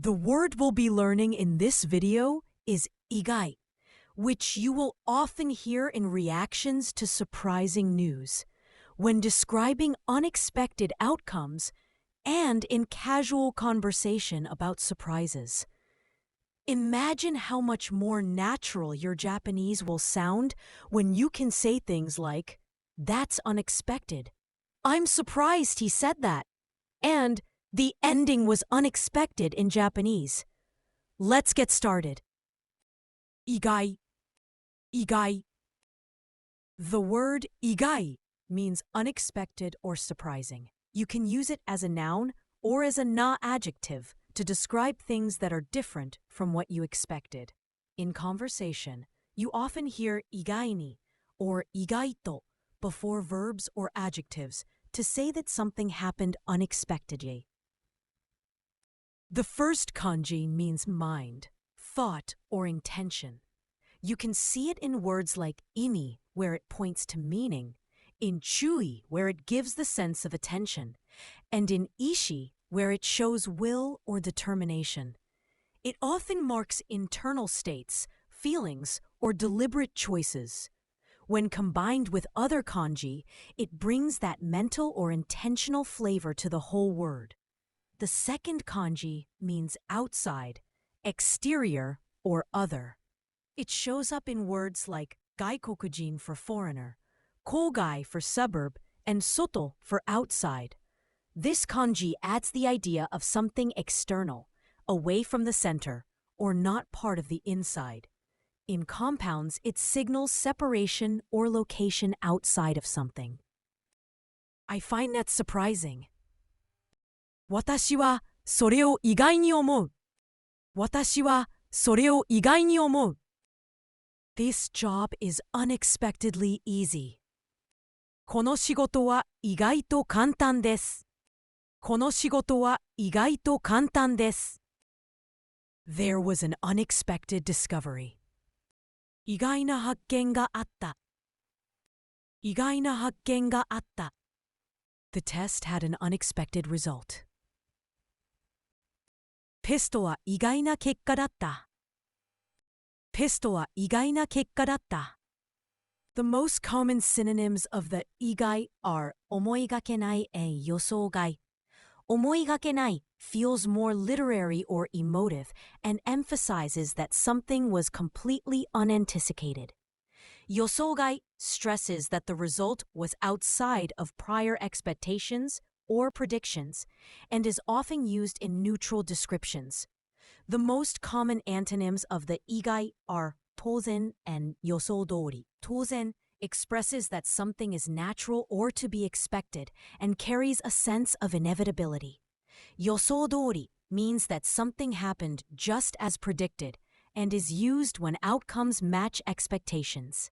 The word we'll be learning in this video is igai, which you will often hear in reactions to surprising news, when describing unexpected outcomes, and in casual conversation about surprises. Imagine how much more natural your Japanese will sound when you can say things like, "That's unexpected," "I'm surprised he said that," and "The ending was unexpected" in Japanese. Let's get started. Igai. Igai. The word igai means unexpected or surprising. You can use it as a noun or as a na adjective to describe things that are different from what you expected. In conversation, you often hear igai ni or igaito before verbs or adjectives to say that something happened unexpectedly. The first kanji means mind, thought, or intention. You can see it in words like imi, where it points to meaning, in chui, where it gives the sense of attention, and in ishi, where it shows will or determination. It often marks internal states, feelings, or deliberate choices. When combined with other kanji, it brings that mental or intentional flavor to the whole word. The second kanji means outside, exterior, or other. It shows up in words like gaikokujin for foreigner, kogai for suburb, and soto for outside. This kanji adds the idea of something external, away from the center, or not part of the inside. In compounds, it signals separation or location outside of something. I find that surprising. 私はそれを意外に思う。私はそれを意外に思う。This job is unexpectedly easy. この仕事は意外と簡単です。この仕事は意外と簡単です。There was an unexpected discovery. 意外な発見があった。意外な発見があった。The test had an unexpected result. テストは意外な結果だった。テストは意外な結果だった。The most common synonyms of the igai are 思いがけない and 予想外。思いがけない feels more literary or emotive and emphasizes that something was completely unanticipated. 予想外 stresses that the result was outside of prior expectations or predictions, and is often used in neutral descriptions. The most common antonyms of the igai are 当然 and 予想通り. 当然 expresses that something is natural or to be expected and carries a sense of inevitability. 予想通り means that something happened just as predicted and is used when outcomes match expectations.